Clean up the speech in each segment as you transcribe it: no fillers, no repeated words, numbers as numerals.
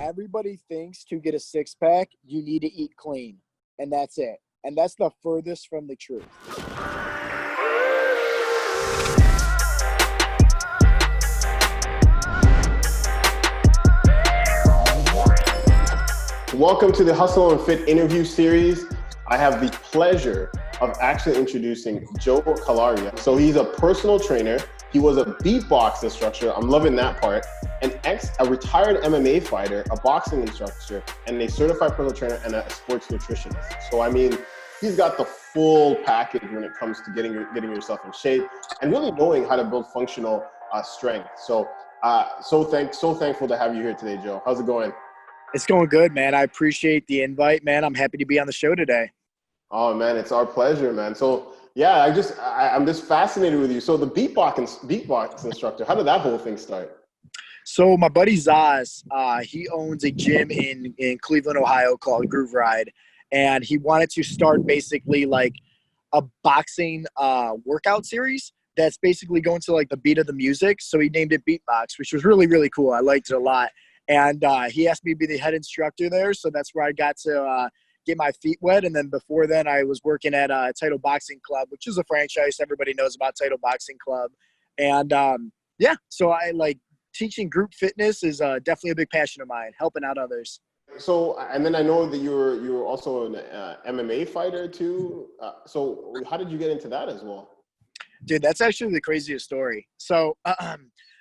everybody thinks to get a six-pack, you need to eat clean, and that's it. And that's the furthest from the truth. Welcome to the Hustle and Fit interview series. I have the pleasure of actually introducing Joe Callari. So he's a personal trainer. He was a beatbox instructor. I'm loving that part. A retired MMA fighter, a boxing instructor, and a certified personal trainer and a sports nutritionist. So, I mean, he's got the full package when it comes to getting yourself in shape and really knowing how to build functional strength. So, so thankful to have you here today, Joe. How's it going? It's going good, man. I appreciate the invite, man. I'm happy to be on the show today. Oh, man, it's our pleasure, man. So, yeah, I'm just fascinated with you. So the beatbox instructor, how did that whole thing start? So my buddy Zaz, he owns a gym in Cleveland, Ohio called Groove Ride. And he wanted to start basically like a boxing workout series that's basically going to like the beat of the music. So he named it Beatbox, which was really, really cool. I liked it a lot. And he asked me to be the head instructor there. So that's where I got to get my feet wet. And then before then, I was working at Title Boxing Club, which is a franchise. Everybody knows about Title Boxing Club. And yeah, so I like teaching group fitness is definitely a big passion of mine, helping out others. So, and then I know that you were also an MMA fighter too. So how did you get into that as well? Dude, that's actually the craziest story. So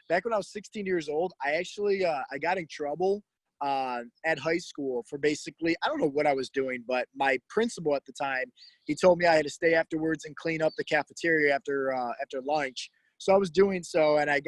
back when I was 16 years old, I actually I got in trouble at high school for basically, I don't know what I was doing, but my principal at the time, he told me I had to stay afterwards and clean up the cafeteria after lunch. So I was doing so, and I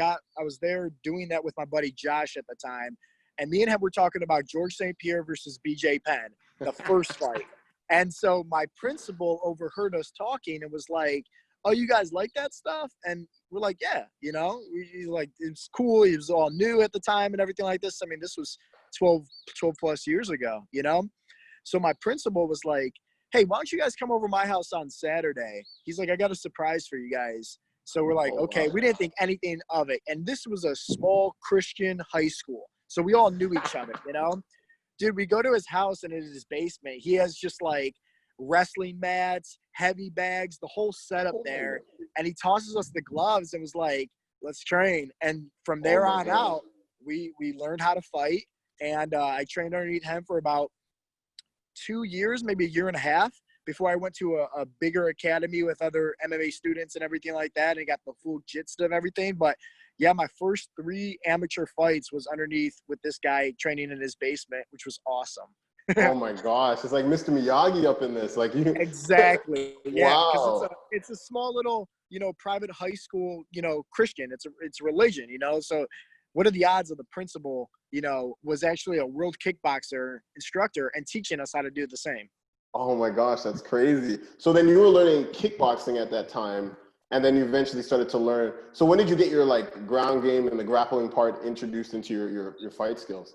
was there doing that with my buddy Josh at the time. And me and him were talking about George St. Pierre versus BJ Penn, the first fight. And so my principal overheard us talking and was like, "Oh, you guys like that stuff?" And we're like, "Yeah, you know." He's like, "It's cool." He was all new at the time and everything like this. I mean, this was 12 plus years ago, you know? So my principal was like, "Hey, why don't you guys come over my house on Saturday?" He's like, "I got a surprise for you guys." So we're like, okay, we didn't think anything of it. And this was a small Christian high school. So we all knew each other, you know? Dude, we go to his house and in his basement, he has just like wrestling mats, heavy bags, the whole setup there. And he tosses us the gloves and was like, "Let's train." And from there on out, we learned how to fight. And I trained underneath him for about 2 years, maybe a year and a half, before I went to a bigger academy with other MMA students and everything like that, and got the full gist of everything. But yeah, my first 3 amateur fights was underneath with this guy training in his basement, which was awesome. Oh my gosh, it's like Mr. Miyagi up in this, like you. Exactly. Yeah, because Wow. it's a small little, you know, private high school, you know, Christian. It's religion, you know. So what are the odds of the principal, you know, was actually a world kickboxer instructor and teaching us how to do the same? Oh my gosh, that's crazy. So then you were learning kickboxing at that time, and then you eventually started to learn. So when did you get your like ground game and the grappling part introduced into your fight skills?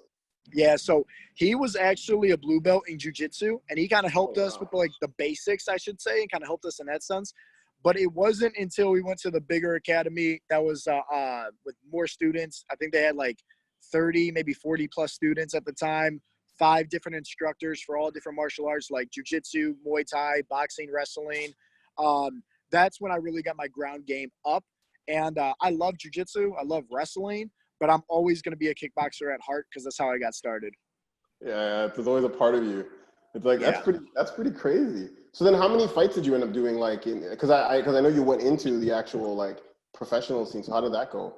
Yeah, so he was actually a blue belt in jiu-jitsu, and he kind of helped us with like the basics, I should say, and kind of helped us in that sense. But it wasn't until we went to the bigger academy that was with more students. I think they had like 30, maybe 40 plus students at the time, 5 different instructors for all different martial arts like jiu-jitsu, Muay Thai, boxing, wrestling. That's when I really got my ground game up. And I love jiu-jitsu. I love wrestling. But I'm always going to be a kickboxer at heart because that's how I got started. Yeah, it's always a part of you. It's like Yeah. that's pretty crazy. So then, how many fights did you end up doing? Like, because I know you went into the actual like professional scene. So how did that go?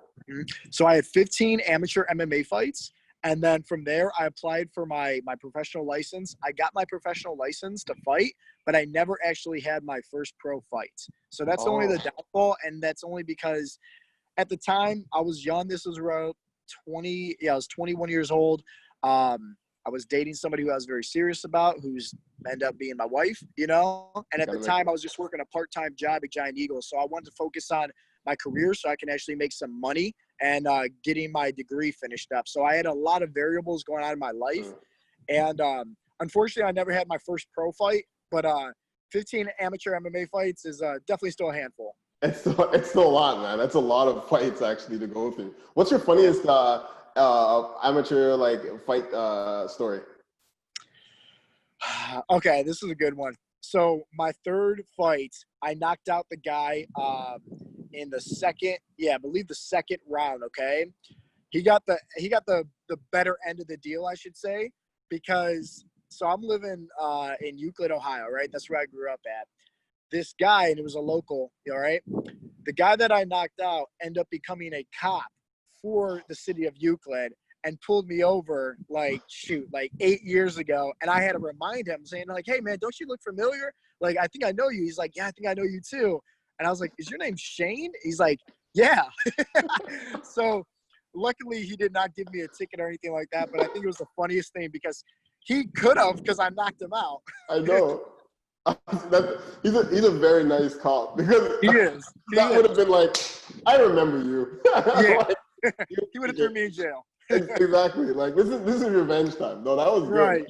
So I had 15 amateur MMA fights. And then from there, I applied for my professional license. I got my professional license to fight, but I never actually had my first pro fight. So that's only the downfall. And that's only because at the time I was young. This was around 20. Yeah, I was 21 years old. I was dating somebody who I was very serious about, who's ended up being my wife, you know? And at the time I was just working a part-time job at Giant Eagle. So I wanted to focus on my career so I can actually make some money and getting my degree finished up. So I had a lot of variables going on in my life. And unfortunately, I never had my first pro fight, but 15 amateur MMA fights is definitely still a handful. It's still a lot, man. That's a lot of fights actually to go through. What's your funniest amateur like fight story? Okay, this is a good one. So my third fight, I knocked out the guy in the second, I believe the second round. Okay, he got the better end of the deal, I should say, because so I'm living in Euclid, Ohio, right? That's where I grew up at. This guy, and it was a local, all right? The guy that I knocked out ended up becoming a cop for the city of Euclid and pulled me over like 8 years ago. And I had to remind him saying like, hey man, don't you look familiar? Like, I think I know you. He's like, yeah, I think I know you too. And I was like, is your name Shane? He's like, yeah. So luckily he did not give me a ticket or anything like that. But I think it was the funniest thing because he could have, because I knocked him out. I know. He's a very nice cop because He is. That would have been like, I remember you. Yeah. Like, He would have threw me in jail. Exactly. Like this is revenge time. No, that was good. Right.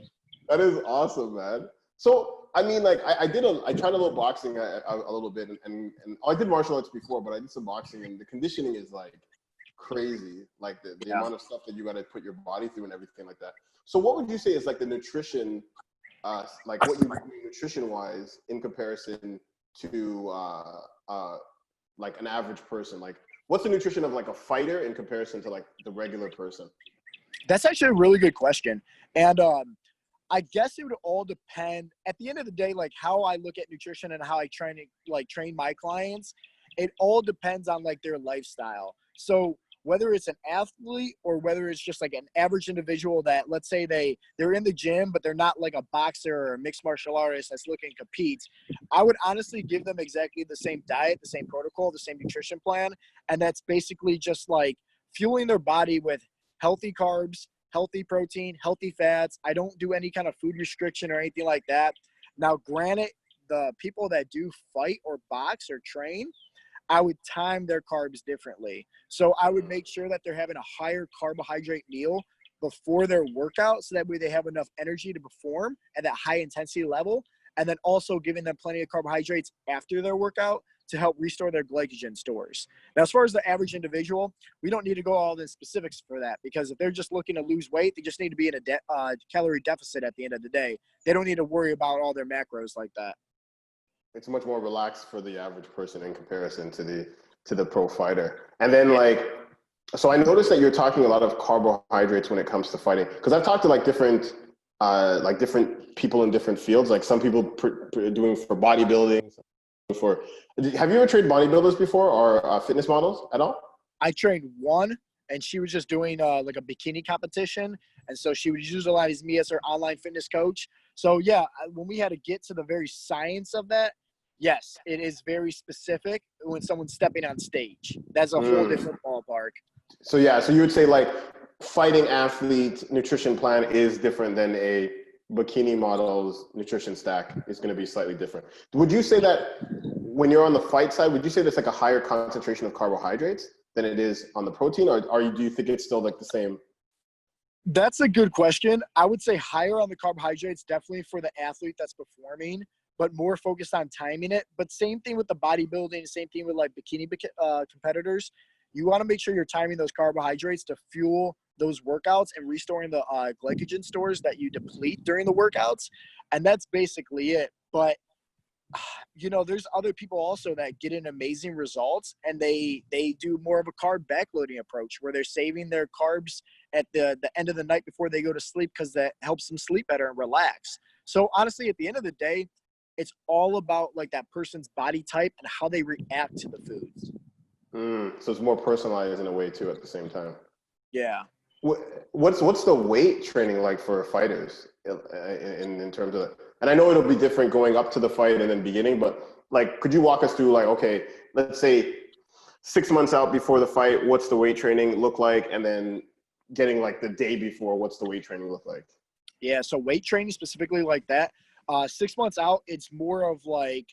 That is awesome, man. So I mean, like I tried a little boxing a little bit, and I did martial arts before, but I did some boxing, and the conditioning is like crazy. Like the amount of stuff that you got to put your body through and everything like that. So what would you say is like the nutrition, like what you do nutrition wise in comparison to like an average person? Like what's the nutrition of like a fighter in comparison to like the regular person? That's actually a really good question. And I guess it would all depend at the end of the day, like how I look at nutrition and how I train my clients. It all depends on like their lifestyle. So whether it's an athlete or whether it's just like an average individual that, let's say they're in the gym, but they're not like a boxer or a mixed martial artist that's looking to compete, I would honestly give them exactly the same diet, the same protocol, the same nutrition plan. And that's basically just like fueling their body with healthy carbs, healthy protein, healthy fats. I don't do any kind of food restriction or anything like that. Now, granted, the people that do fight or box or train, I would time their carbs differently. So I would make sure that they're having a higher carbohydrate meal before their workout, so that way they have enough energy to perform at that high intensity level, and then also giving them plenty of carbohydrates after their workout to help restore their glycogen stores. Now, as far as the average individual, we don't need to go all the specifics for that, because if they're just looking to lose weight, they just need to be in a calorie deficit at the end of the day. They don't need to worry about all their macros like that. It's much more relaxed for the average person in comparison to the pro fighter. And then like, so I noticed that you're talking a lot of carbohydrates when it comes to fighting, because I've talked to like different people in different fields. Like some people doing for bodybuilding. Have you ever trained bodybuilders before or fitness models at all? I trained one, and she was just doing like a bikini competition, and so she would utilize me as her online fitness coach. So yeah, when we had to get to the very science of that, yes, it is very specific when someone's stepping on stage. That's a whole different ballpark. So yeah, so you would say like fighting athlete nutrition plan is different than a bikini model's nutrition stack is going to be slightly different. Would you say that when you're on the fight side, would you say there's like a higher concentration of carbohydrates than it is on the protein, or do you think it's still like the same? That's a good question. I would say higher on the carbohydrates, definitely for the athlete that's performing, but more focused on timing it. But same thing with the bodybuilding, same thing with like bikini competitors. You want to make sure you're timing those carbohydrates to fuel those workouts and restoring the glycogen stores that you deplete during the workouts. And that's basically it. But, you know, there's other people also that get in amazing results, and they do more of a carb backloading approach where they're saving their carbs at the end of the night before they go to sleep, because that helps them sleep better and relax. So honestly, at the end of the day, it's all about like that person's body type and how they react to the foods. So it's more personalized in a way too at the same time. Yeah. What's the weight training like for fighters in terms of, and I know it'll be different going up to the fight and then beginning, but like, could you walk us through like, okay, let's say 6 months out before the fight, what's the weight training look like? And then getting like the day before, what's the weight training look like? Yeah. So weight training specifically like that, 6 months out, it's more of like,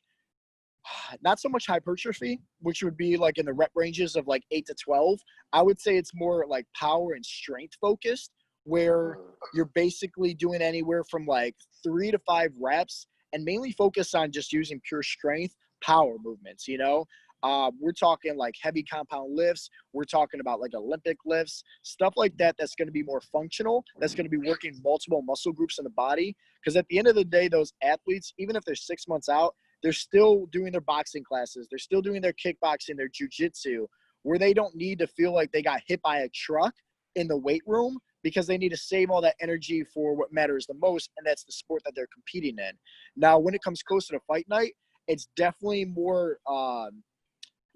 not so much hypertrophy, which would be like in the rep ranges of like 8 to 12. I would say it's more like power and strength focused, where you're basically doing anywhere from like 3 to 5 reps and mainly focus on just using pure strength power movements, you know? We're talking like heavy compound lifts. We're talking about like Olympic lifts, stuff like that. That's going to be more functional. That's going to be working multiple muscle groups in the body. Because at the end of the day, those athletes, even if they're 6 months out, they're still doing their boxing classes. They're still doing their kickboxing, their jujitsu, where they don't need to feel like they got hit by a truck in the weight room, because they need to save all that energy for what matters the most, and that's the sport that they're competing in. Now, when it comes closer to fight night, it's definitely more, I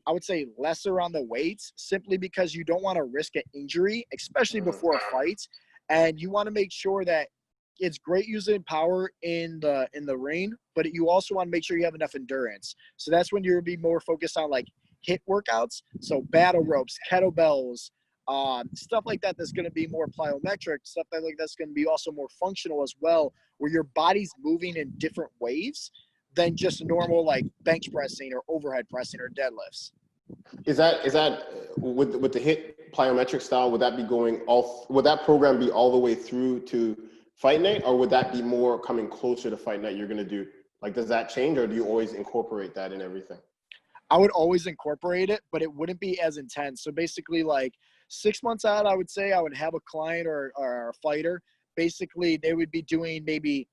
would say, lesser on the weights, simply because you don't want to risk an injury, especially before a fight, and you want to make sure that it's great using power in the ring, but you also want to make sure you have enough endurance. So that's when you'll be more focused on like HIIT workouts, so battle ropes, kettlebells, stuff like that. That's going to be more plyometric, stuff like that's going to be also more functional as well, where your body's moving in different ways than just normal like bench pressing or overhead pressing or deadlifts. Is that with the HIIT plyometric style? Would that be would that program be all the way through to fight night, or would that be more coming closer to fight night? You're going to do like, does that change, or do you always incorporate that in everything? I would always incorporate it, but it wouldn't be as intense. So basically, like 6 months out, I would say I would have a client or a fighter. Basically, they would be doing maybe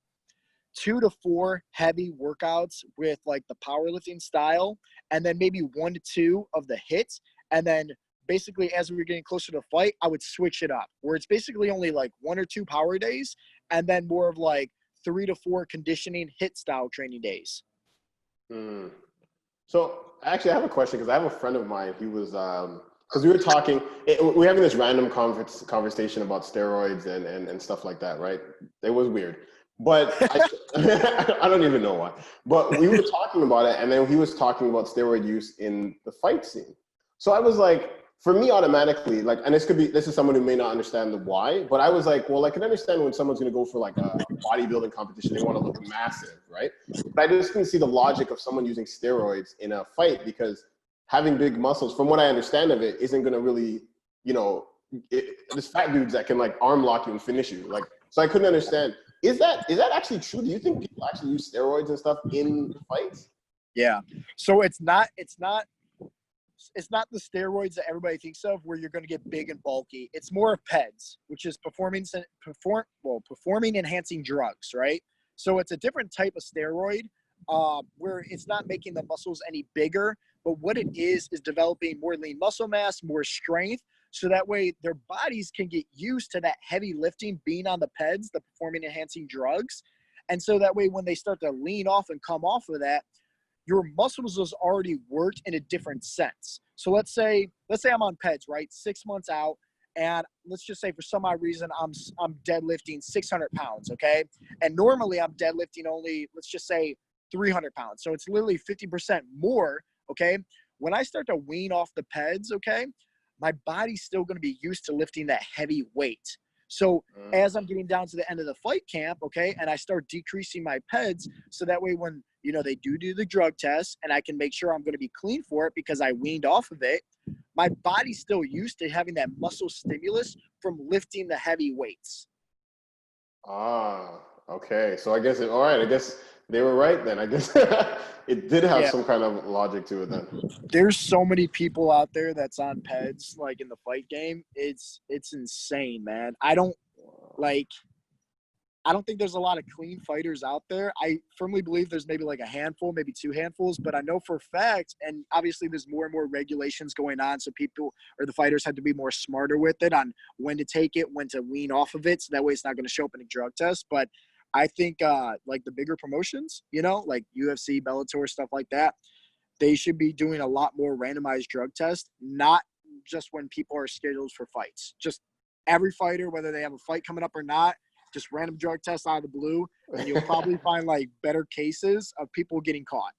2 to 4 heavy workouts with like the powerlifting style, and then maybe 1 to 2 of the hits. And then basically, as we were getting closer to fight, I would switch it up, where it's basically only like 1 or 2 power days, and then more of like 3 to 4 conditioning HIIT style training days. So actually, I have a question, because I have a friend of mine. He was because we were talking, we're having this random conversation about steroids and stuff like that, right? It was weird, but I don't even know why. But we were talking about it, and then he was talking about steroid use in the fight scene. So I was like, for me, automatically, like, and this is someone who may not understand the why, but I was like, well, I can understand when someone's going to go for like a bodybuilding competition, they want to look massive, right? But I just didn't see the logic of someone using steroids in a fight, because having big muscles, from what I understand of it, isn't going to really, there's fat dudes that can like arm lock you and finish you. Like, so I couldn't understand. Is that actually true? Do you think people actually use steroids and stuff in fights? Yeah. So it's not the steroids that everybody thinks of, where you're going to get big and bulky. It's more of PEDs, which is performing enhancing drugs, right? So it's a different type of steroid, where it's not making the muscles any bigger, but what it is developing more lean muscle mass, more strength, so that way their bodies can get used to that heavy lifting being on the PEDs, the performing enhancing drugs. And so that way when they start to lean off and come off of that, your muscles has already worked in a different sense. So let's say I'm on PEDs, right? 6 months out, and let's just say for some odd reason I'm deadlifting 600 pounds, okay? And normally I'm deadlifting only, let's just say 300 pounds. So it's literally 50% more, okay? When I start to wean off the PEDs, okay, my body's still going to be used to lifting that heavy weight. So as I'm getting down to the end of the fight camp, okay, and I start decreasing my PEDs, so that way when, they do the drug test and I can make sure I'm going to be clean for it because I weaned off of it, my body's still used to having that muscle stimulus from lifting the heavy weights. Okay. So I guess I guess they were right then. I guess it did have some kind of logic to it then. There's so many people out there that's on PEDs, like in the fight game. It's insane, man. I don't think there's a lot of clean fighters out there. I firmly believe there's maybe like a handful, maybe 2 handfuls, but I know for a fact, and obviously there's more and more regulations going on, so people or the fighters have to be more smarter with it on when to take it, when to wean off of it, so that way it's not going to show up in a drug test. But I think like the bigger promotions, like UFC, Bellator, stuff like that, they should be doing a lot more randomized drug tests, not just when people are scheduled for fights. Just every fighter, whether they have a fight coming up or not, just random drug tests out of the blue, and you'll probably find like better cases of people getting caught.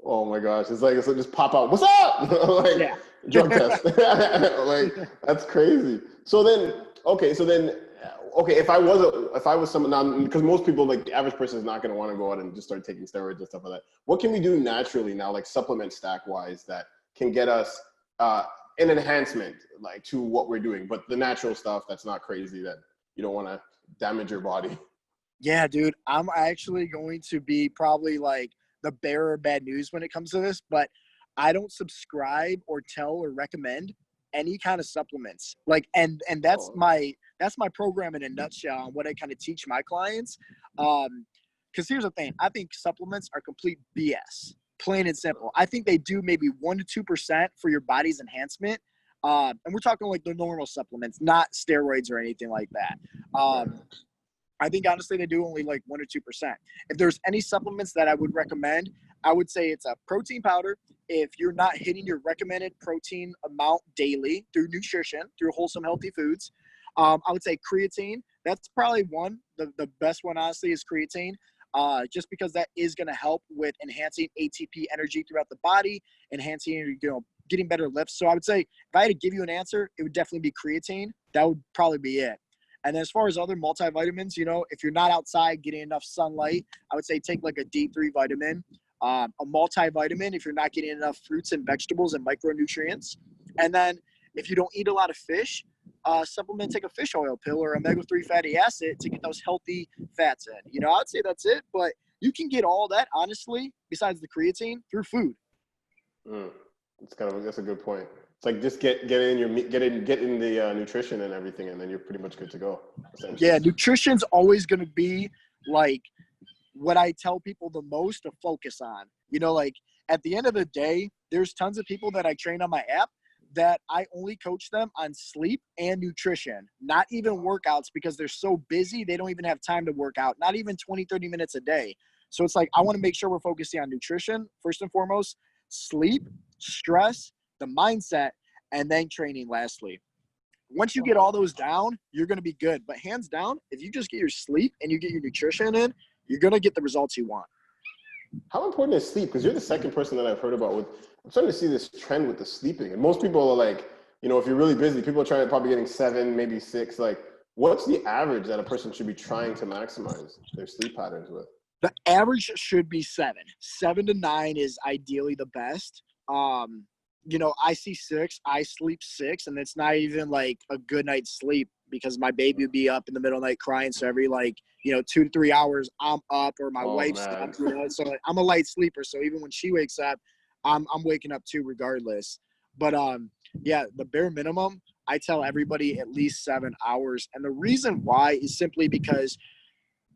Oh my gosh, it's like just pop out. What's up? Like drug test. Like that's crazy. So then, if I was someone now, because most people, like the average person, is not going to want to go out and just start taking steroids and stuff like that. What can we do naturally now, like supplement stack wise, that can get us an enhancement like to what we're doing, but the natural stuff that's not crazy, that you don't want to damage your body? Yeah, dude, I'm actually going to be probably like the bearer of bad news when it comes to this, but I don't subscribe or tell or recommend any kind of supplements. Like, and that's my program in a nutshell on what I kind of teach my clients. Because here's the thing, I think supplements are complete BS, plain and simple. I think they do maybe 1% to 2% for your body's enhancement. And we're talking like the normal supplements, not steroids or anything like that. I think honestly they do only like 1 or 2%. If there's any supplements that I would recommend, I would say it's a protein powder. If you're not hitting your recommended protein amount daily through nutrition, through wholesome, healthy foods, I would say creatine. That's probably one. The best one, honestly, is creatine, just because that is going to help with enhancing ATP energy throughout the body, enhancing, getting better lifts. So I would say if I had to give you an answer, it would definitely be creatine. That would probably be it. And then as far as other multivitamins, if you're not outside getting enough sunlight, I would say take like a D3 vitamin. A multivitamin if you're not getting enough fruits and vegetables and micronutrients. And then if you don't eat a lot of fish, supplement, take a fish oil pill or omega-3 fatty acid to get those healthy fats in. I would say that's it, but you can get all that, honestly, besides the creatine, through food. That's a good point. It's like just get in the nutrition and everything, and then you're pretty much good to go. Yeah, nutrition's always going to be like what I tell people the most to focus on. Like at the end of the day, there's tons of people that I train on my app that I only coach them on sleep and nutrition, not even workouts, because they're so busy. They don't even have time to work out, not even 20, 30 minutes a day. So it's like, I want to make sure we're focusing on nutrition first and foremost, sleep, stress, the mindset, and then training lastly. Once you get all those down, you're going to be good. But hands down, if you just get your sleep and you get your nutrition in, you're going to get the results you want. How important is sleep? Because you're the second person that I've heard about I'm starting to see this trend with the sleeping. And most people are like, if you're really busy, people are probably getting 7, maybe 6. Like, what's the average that a person should be trying to maximize their sleep patterns with? The average should be 7. 7 to 9 is ideally the best. I see 6, I sleep 6, and it's not even like a good night's sleep because my baby would be up in the middle of the night crying. So every 2 to 3 hours I'm up, or my wife's up, so I'm a light sleeper. So even when she wakes up, I'm waking up too regardless. But the bare minimum, I tell everybody at least 7 hours. And the reason why is simply because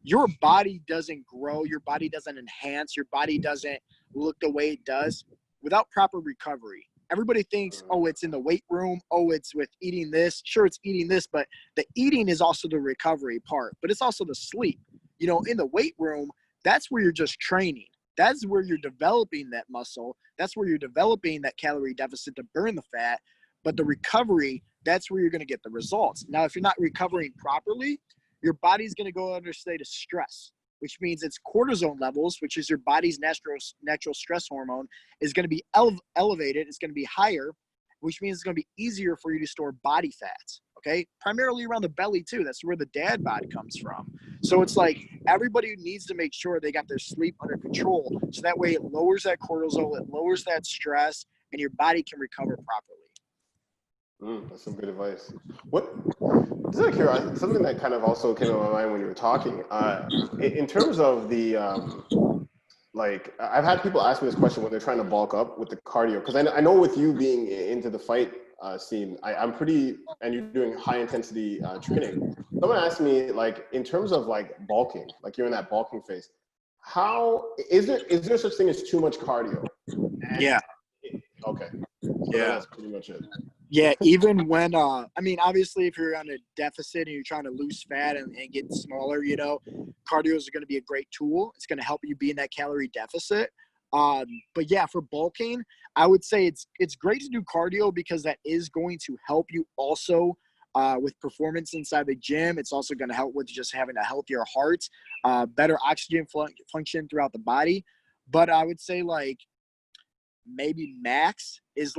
your body doesn't grow, your body doesn't enhance, your body doesn't look the way it does without proper recovery. Everybody thinks, it's in the weight room. It's with eating this. Sure, it's eating this, but the eating is also the recovery part, but it's also the sleep. In the weight room, that's where you're just training. That's where you're developing that muscle. That's where you're developing that calorie deficit to burn the fat. But the recovery, that's where you're going to get the results. Now, if you're not recovering properly, your body's going to go under a state of stress, which means its cortisol levels, which is your body's natural stress hormone, is going to be elevated. It's going to be higher, which means it's going to be easier for you to store body fats, okay? Primarily around the belly too. That's where the dad bod comes from. So it's like everybody needs to make sure they got their sleep under control, so that way it lowers that cortisol, it lowers that stress, and your body can recover properly. That's some good advice. Just out of curiosity, something that kind of also came to my mind when you were talking, in terms of the, I've had people ask me this question when they're trying to bulk up with the cardio, because I know with you being into the fight scene, I'm pretty, and you're doing high intensity training. Someone asked me, in terms of bulking, you're in that bulking phase, how is there such thing as too much cardio? Yeah. Okay. So yeah. That's pretty much it. Yeah, even when, obviously if you're on a deficit and you're trying to lose fat and get smaller, cardio is going to be a great tool. It's going to help you be in that calorie deficit. But yeah, for bulking, I would say it's great to do cardio because that is going to help you also with performance inside the gym. It's also going to help with just having a healthier heart, better oxygen function throughout the body. But I would say maybe max is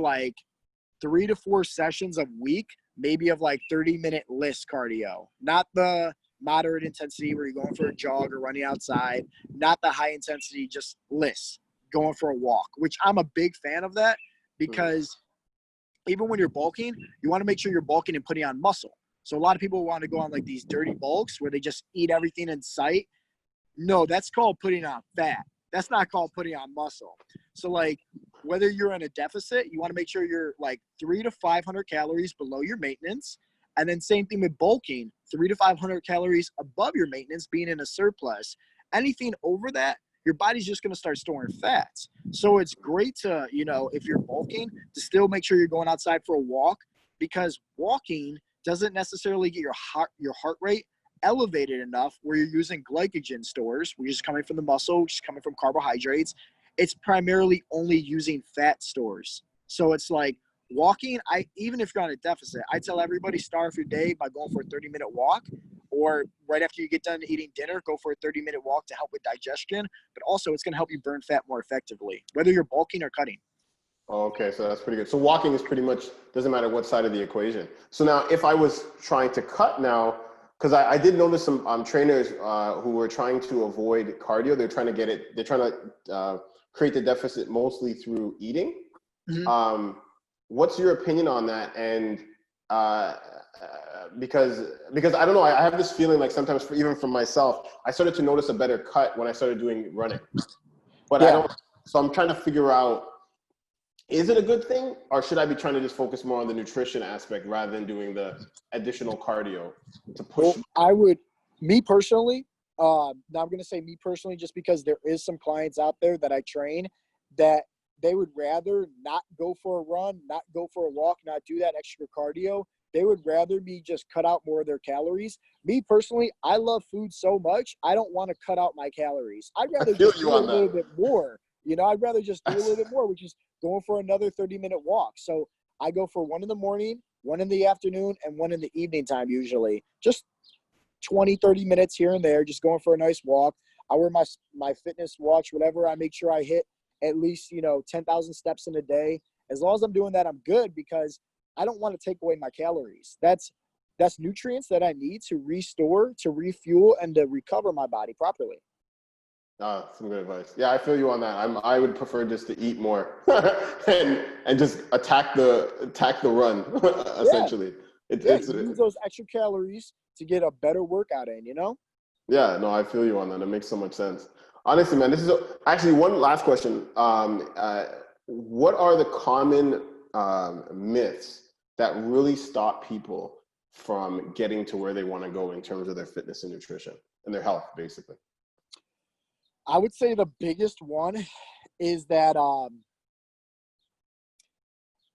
3 to 4 sessions a week, maybe of 30-minute list cardio, not the moderate intensity where you're going for a jog or running outside, not the high intensity, just list, going for a walk, which I'm a big fan of that because even when you're bulking, you want to make sure you're bulking and putting on muscle. So a lot of people want to go on these dirty bulks where they just eat everything in sight. No, that's called putting on fat. That's not called putting on muscle. So like whether you're in a deficit, you want to make sure you're like 300 to 500 calories below your maintenance. And then same thing with bulking, 300 to 500 calories above your maintenance, being in a surplus. Anything over that, your body's just going to start storing fats. So it's great to, you know, if you're bulking, to still make sure you're going outside for a walk, because walking doesn't necessarily get your heart rate elevated enough where you're using glycogen stores, which is coming from the muscle, which is coming from carbohydrates. It's primarily only using fat stores. So it's like walking, even if you're on a deficit, I tell everybody start off your day by going for a 30-minute walk, or right after you get done eating dinner, go for a 30-minute walk to help with digestion. But also it's going to help you burn fat more effectively, whether you're bulking or cutting. Okay, so that's pretty good. So walking is pretty much, doesn't matter what side of the equation. So now if I was trying to cut now, because I did notice some trainers who were trying to avoid cardio. They're trying to create the deficit mostly through eating. Mm-hmm. What's your opinion on that? And because I don't know, I have this feeling like sometimes even for myself, I started to notice a better cut when I started doing running. But yeah. So I'm trying to figure out, is it a good thing, or should I be trying to just focus more on the nutrition aspect rather than doing the additional cardio to push? Well, me personally, now I'm going to say me personally, just because there is some clients out there that I train that they would rather not go for a run, not go for a walk, not do that extra cardio. They would rather me just cut out more of their calories. Me personally, I love food so much, I don't want to cut out my calories. I'd rather just do a little bit more. You know, I'd rather just do a little bit more, which is going for another 30-minute walk. So I go for one in the morning, one in the afternoon, and one in the evening time usually. Just 20, 30 minutes here and there, just going for a nice walk. I wear my fitness watch, whatever. I make sure I hit at least, 10,000 steps in a day. As long as I'm doing that, I'm good, because I don't want to take away my calories. That's nutrients that I need to restore, to refuel, and to recover my body properly. Some good advice. Yeah, I feel you on that. I would prefer just to eat more and just attack the run essentially. Yeah. Use those extra calories to get a better workout in. Yeah, no, I feel you on that. It makes so much sense. Honestly, man, this is actually one last question. What are the common myths that really stop people from getting to where they want to go in terms of their fitness and nutrition and their health, basically? I would say the biggest one is that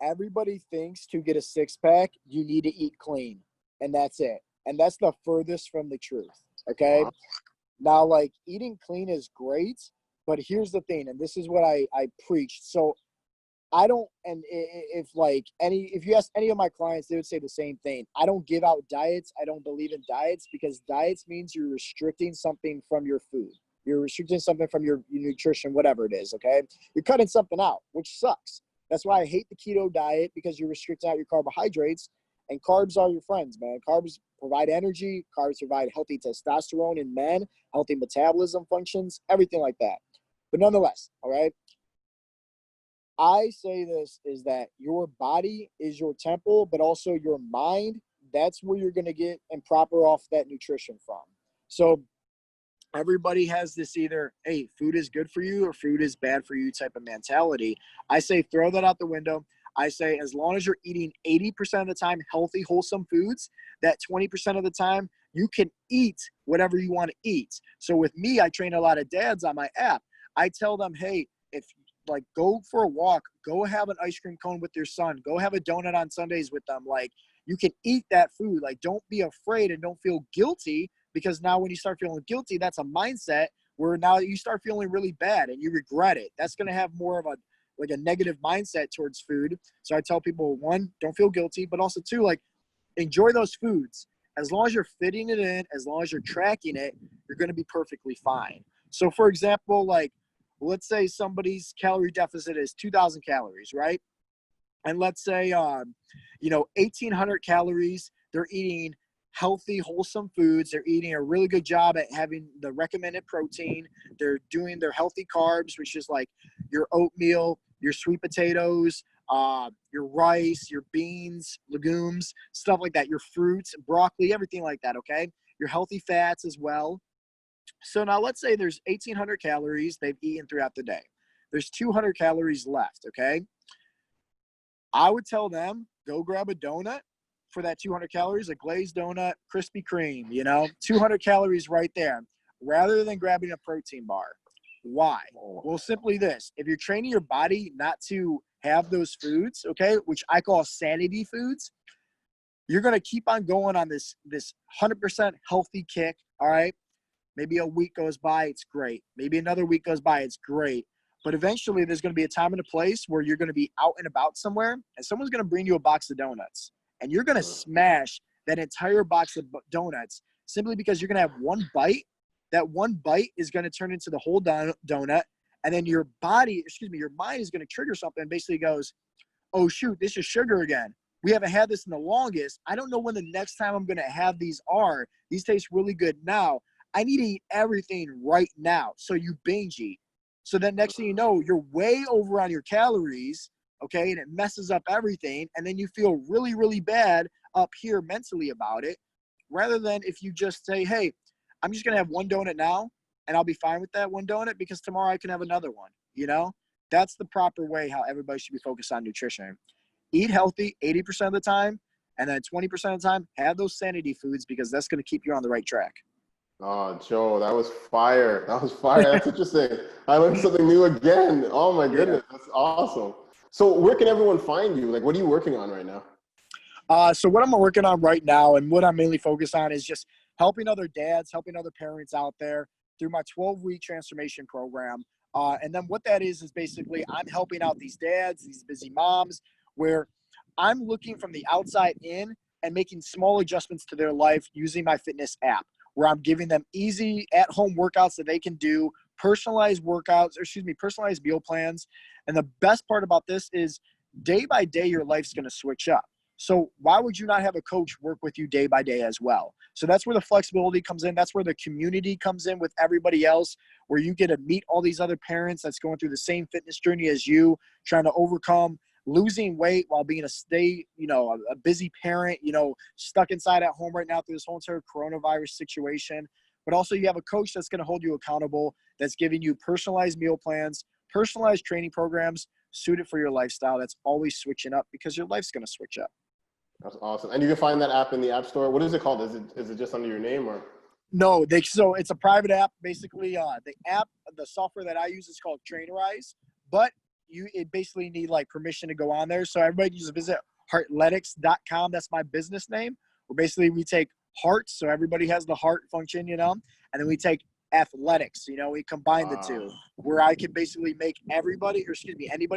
everybody thinks to get a six-pack, you need to eat clean, and that's it. And that's the furthest from the truth, okay? Wow. Now, like, eating clean is great, but here's the thing, and this is what I preach. So I don't, and if you ask any of my clients, they would say the same thing. I don't give out diets. I don't believe in diets, because diets means you're restricting something from your food. You're restricting something from your nutrition, whatever it is, okay? You're cutting something out, which sucks. That's why I hate the keto diet, because you're restricting out your carbohydrates, and carbs are your friends, man. Carbs provide energy. Carbs provide healthy testosterone in men, healthy metabolism functions, everything like that. But nonetheless, all right? I say this is that your body is your temple, but also your mind. That's where you're going to get and proper off that nutrition from. So everybody has this either, hey, food is good for you or food is bad for you type of mentality. I say throw that out the window. I say as long as you're eating 80% of the time healthy, wholesome foods, that 20% of the time you can eat whatever you want to eat. So with me, I train a lot of dads on my app. I tell them, hey, go for a walk, go have an ice cream cone with your son, go have a donut on Sundays with them. Like, you can eat that food. Like, don't be afraid and don't feel guilty, because now when you start feeling guilty, that's a mindset where now you start feeling really bad and you regret it. That's going to have more of a negative mindset towards food. So I tell people, one, don't feel guilty, but also two, enjoy those foods. As long as you're fitting it in, as long as you're tracking it, you're going to be perfectly fine. So for example, let's say somebody's calorie deficit is 2,000 calories, right? And let's say, 1,800 calories, they're eating healthy, wholesome foods. They're eating a really good job at having the recommended protein. They're doing their healthy carbs, which is like your oatmeal, your sweet potatoes, your rice, your beans, legumes, stuff like that, your fruits, broccoli, everything like that, okay? Your healthy fats as well. So now let's say there's 1,800 calories they've eaten throughout the day. there's 200 calories left, okay? I would tell them, go grab a donut for that 200 calories, a glazed donut, Krispy Kreme, 200 calories right there, rather than grabbing a protein bar. Why? Well, simply this. If you're training your body not to have those foods, okay, which I call sanity foods, you're going to keep on going on this 100% healthy kick, all right? Maybe a week goes by, it's great. Maybe another week goes by, it's great. But eventually there's going to be a time and a place where you're going to be out and about somewhere and someone's going to bring you a box of donuts. And you're going to smash that entire box of donuts simply because you're going to have one bite. That one bite is going to turn into the whole donut. And then your mind is going to trigger something and basically goes, oh, shoot, this is sugar again. We haven't had this in the longest. I don't know when the next time I'm going to have these are. These taste really good now. I need to eat everything right now. So you binge eat. So then next thing you know, you're way over on your calories, okay, and it messes up everything. And then you feel really, really bad up here mentally about it, rather than if you just say, hey, I'm just going to have one donut now, and I'll be fine with that one donut because tomorrow I can have another one, That's the proper way how everybody should be focused on nutrition. Eat healthy 80% of the time, and then 20% of the time, have those sanity foods because that's going to keep you on the right track. Oh, Joe, that was fire. That was fire. That's interesting. I learned something new again. Oh, my goodness. Yeah. That's awesome. So where can everyone find you? Like, what are you working on right now? So what I'm working on right now and what I'm mainly focused on is just helping other dads, helping other parents out there through my 12-week transformation program. And then what that is basically I'm helping out these dads, these busy moms, where I'm looking from the outside in and making small adjustments to their life using my fitness app, where I'm giving them easy at-home workouts that they can do, personalized meal plans. And the best part about this is day by day, your life's going to switch up. So why would you not have a coach work with you day by day as well? So that's where the flexibility comes in. That's where the community comes in with everybody else, where you get to meet all these other parents that's going through the same fitness journey as you, trying to overcome losing weight while being a busy parent, stuck inside at home right now through this whole entire coronavirus situation. But also you have a coach that's going to hold you accountable, that's giving you personalized meal plans, personalized training programs suited for your lifestyle. That's always switching up because your life's going to switch up. That's awesome. And you can find that app in the App Store. What is it called? Is it just under your name or? No, so it's a private app. Basically, the software that I use is called Trainerize, but it basically need like permission to go on there. So everybody just visit Heartletics.com. That's my business name. Where basically we take hearts, so everybody has the heart function, and then we take athletics, we combine the two, where I can basically make anybody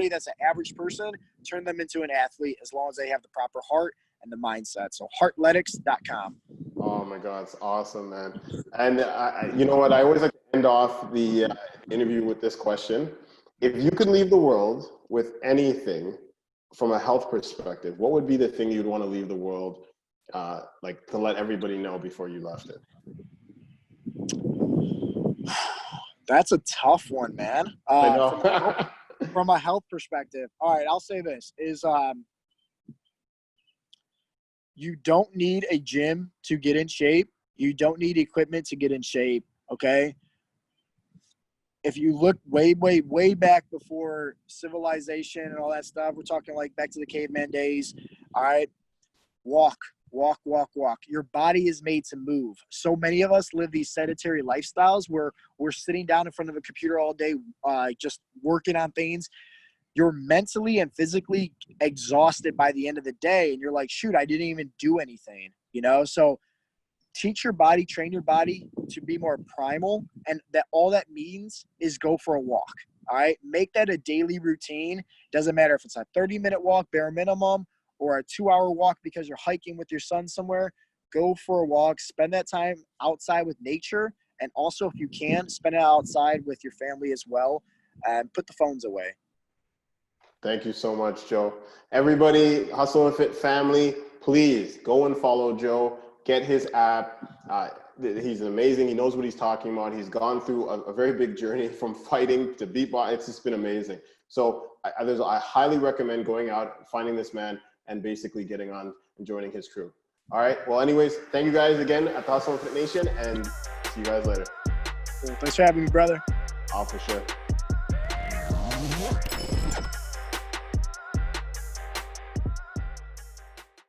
that's an average person, turn them into an athlete as long as they have the proper heart and the mindset. So Heartletics.com. Oh my God, it's awesome, man. And you know what? I always like to end off the interview with this question. If you could leave the world with anything from a health perspective, what would be the thing you'd want to leave the world, like to let everybody know before you left it? That's a tough one, man. I know. From a health perspective. All right, I'll say this is you don't need a gym to get in shape. You don't need equipment to get in shape, okay? If you look way, way, way back before civilization and all that stuff, we're talking like back to the caveman days, all right? Walk. Your body is made to move. So many of us live these sedentary lifestyles where we're sitting down in front of a computer all day, just working on things. You're mentally and physically exhausted by the end of the day. And you're like, shoot, I didn't even do anything, So teach your body, train your body to be more primal. And that all that means is go for a walk. All right. Make that a daily routine. Doesn't matter if it's a 30-minute walk, bare minimum, or a 2-hour walk because you're hiking with your son somewhere. Go for a walk, spend that time outside with nature. And also, if you can, spend it outside with your family as well, and put the phones away. Thank you so much, Joe. Everybody, Hustle and Fit family, please go and follow Joe. Get his app. He's amazing. He knows what he's talking about. He's gone through a very big journey from fighting to beatbox. It's just been amazing. So I highly recommend going out, finding this man, and basically getting on and joining his crew. All right. Well, anyways, thank you guys again at the Hustle and Fit Nation, and see you guys later. Cool. Thanks for having me, brother. Oh, for sure.